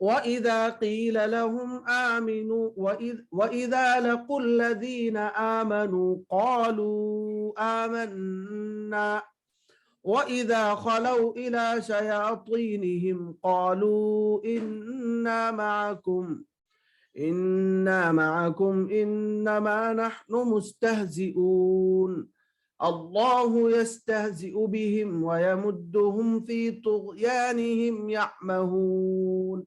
وإذا قيل لهم آمنوا وإذا لقوا الذين آمنوا قالوا آمنا وإذا خلوا إلى شياطينهم قالوا إنا معكم إنما نحن مستهزئون الله يستهزئ بهم ويمدهم في طغيانهم يعمهون।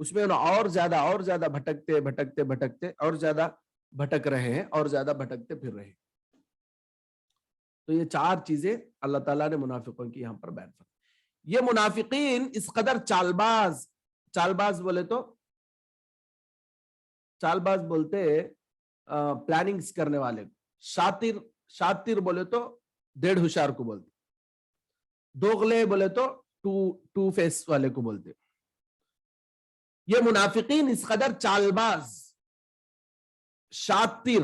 اس میں اور زیادہ بھٹکتے بھٹکتے بھٹکتے اور زیادہ بھٹک رہے ہیں اور زیادہ بھٹکتے پھر رہے ہیں. تو یہ چار چیزیں اللہ تعالیٰ نے منافقوں کی یہاں پر بیان فرمائی. یہ منافقین اس قدر چالباز بولے تو چالباز بولتے پلاننگز کرنے والے کو, شاطر بولے تو ڈیڑھ ہوشیار کو بولتے, دوغلے بولے تو ٹو فیس والے کو بولتے. یہ منافقین اس قدر چالباز, شاطر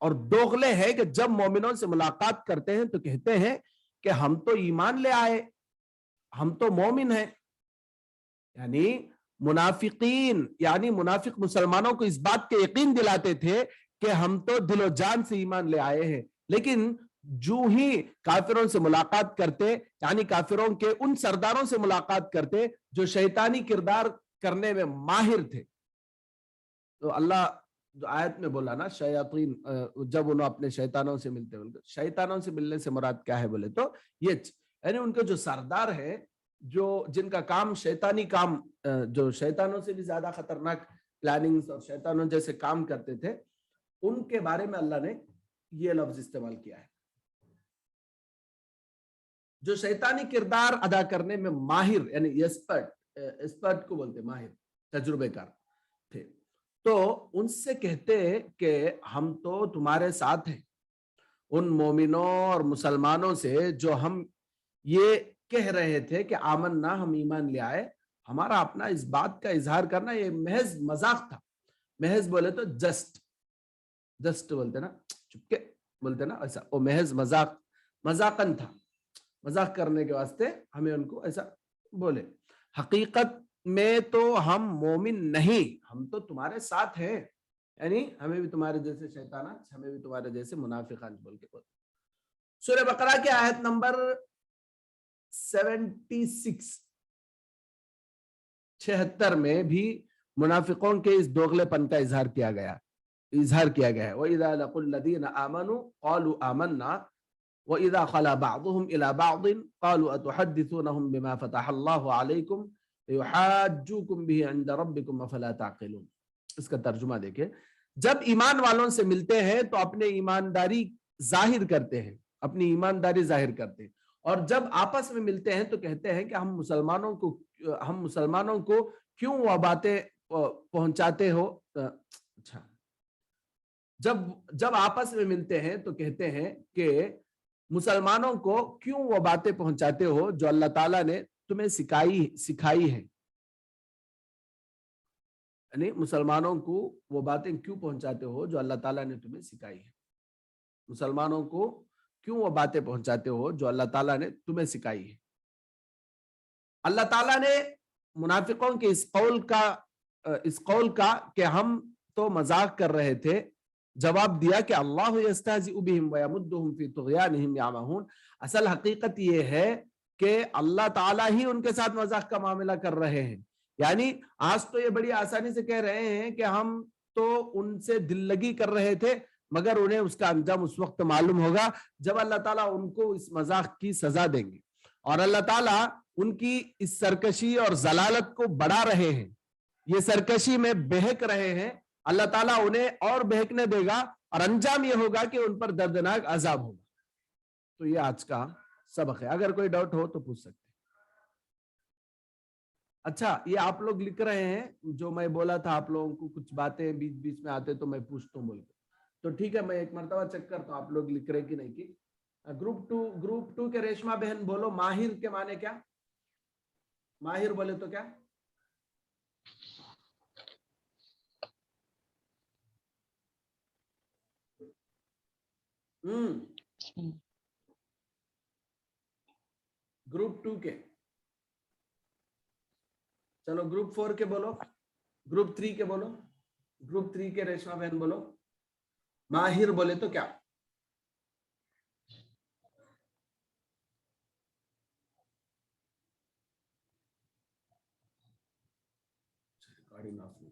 اور دوغلے ہیں کہ جب مومنوں سے ملاقات کرتے ہیں تو کہتے ہیں کہ ہم تو ایمان لے آئے, ہم تو مومن ہیں. یعنی منافقین یعنی منافق مسلمانوں کو اس بات کے یقین دلاتے تھے کہ ہم تو دل و جان سے ایمان لے آئے ہیں, لیکن جو ہی کافروں سے ملاقات کرتے یعنی کافروں کے ان سرداروں سے ملاقات کرتے جو شیطانی کردار کرنے میں ماہر تھے, تو اللہ جو آیت میں بولا نا شیاطین, جب انہوں اپنے شیطانوں سے ملتے ہیں, شیطانوں سے ملنے سے مراد کیا ہے بولے تو یہ یعنی ان کے جو سردار ہیں جو جن کا کام شیطانی کام, جو شیطانوں سے بھی زیادہ خطرناک پلاننگز اور شیطانوں جیسے کام کرتے تھے, ان کے بارے میں اللہ نے یہ لفظ استعمال کیا ہے. جو شیطانی کردار ادا کرنے میں ماہر یعنی ایکسپرٹ کو بولتے, ماہر تجربے کار تھے, تو ان سے کہتے کہ ہم تو تمہارے ساتھ ہیں. ان مومنوں اور مسلمانوں سے جو ہم یہ کہہ رہے تھے کہ آمنا, ہم ایمان لے آئے, ہمارا اپنا اس بات کا اظہار کرنا یہ محض مذاق تھا. محض بولے تو جسٹ بولتے نا, چپکے بولتے نا, ایسا وہ محض مذاقن تھا, مذاق کرنے کے واسطے ہمیں ان کو ایسا بولے. حقیقت میں تو ہم مومن نہیں, ہم تو تمہارے ساتھ ہیں, یعنی ہمیں بھی تمہارے جیسے شیطانات, ہمیں بھی تمہارے جیسے منافقان بول کے بولتے. سورہ بقرہ کی آیت نمبر 76 میں بھی منافقوں کے اس دوغلے پن کا اظہار کیا گیا ہے. وَإِذَا لَقُوا الَّذِينَ آمَنُوا قَالُوا آمَنَّا وَإِذَا خَلَا بَعْضُهُمْ إِلَى بَعْضٍ قَالُوا أَتُحَدِّثُونَهُمْ بِمَا فَتَحَ اللَّهُ عَلَيْكُمْ لِيُحَاجُّوكُمْ بِهِ عِندَ رَبِّكُمْ أَفَلَا تَعْقِلُونَ. اس کا ترجمہ دیکھیں, جب ایمان والوں سے ملتے ہیں تو اپنے ایمانداری ظاہر کرتے ہیں, اپنی ایمانداری ظاہر کرتے ہیں, اور جب آپس میں ملتے ہیں تو کہتے ہیں کہ ہم مسلمانوں کو کیوں وہ باتیں پہنچاتے ہو. اچھا, جب آپس میں ملتے ہیں تو کہتے ہیں کہ مسلمانوں کو کیوں وہ باتیں پہنچاتے ہو جو اللہ تعالیٰ نے تمہیں سکھائی ہیں. یعنی مسلمانوں کو وہ باتیں کیوں پہنچاتے ہو جو اللہ تعالیٰ نے تمہیں سکھائی ہیں. مسلمانوں کو کیوں وہ باتیں پہنچاتے ہو جو اللہ تعالیٰ نے تمہیں سکھائی ہے. اللہ تعالیٰ نے منافقوں کے اس قول کا کہ ہم تو مذاق کر رہے تھے جواب دیا کہ اللہ یستہزئ بہم ویمدہم فی طغیانہم یعمہون. اصل حقیقت یہ ہے کہ اللہ تعالیٰ ہی ان کے ساتھ مذاق کا معاملہ کر رہے ہیں. یعنی آج تو یہ بڑی آسانی سے کہہ رہے ہیں کہ ہم تو ان سے دل لگی کر رہے تھے, مگر انہیں اس کا انجام اس وقت معلوم ہوگا جب اللہ تعالیٰ ان کو اس مذاق کی سزا دیں گے. اور اللہ تعالیٰ ان کی اس سرکشی اور ضلالت کو بڑھا رہے ہیں, یہ سرکشی میں بہک رہے ہیں, اللہ تعالیٰ انہیں اور بہکنے دے گا اور انجام یہ ہوگا کہ ان پر دردناک عذاب ہوگا. تو یہ آج کا سبق ہے. اگر کوئی ڈاؤٹ ہو تو پوچھ سکتے ہیں. اچھا, یہ آپ لوگ لکھ رہے ہیں جو میں بولا تھا, آپ لوگوں کو کچھ باتیں بیچ میں آتے تو میں پوچھتا ہوں بول کے, تو ٹھیک ہے میں ایک مرتبہ چیک کرتا ہوں آپ لوگ لکھ رہے کہ نہیں. کی گروپ 2 کے ریشما بہن بولو, ماہر کے معنی کیا؟ ماہر بولے تو کیا؟ گروپ 2 کے, چلو گروپ 4 کے بولو, گروپ 3 کے بولو, گروپ 3 کے ریشما بہن بولو, ماہر بولے تو کیا؟ Recording of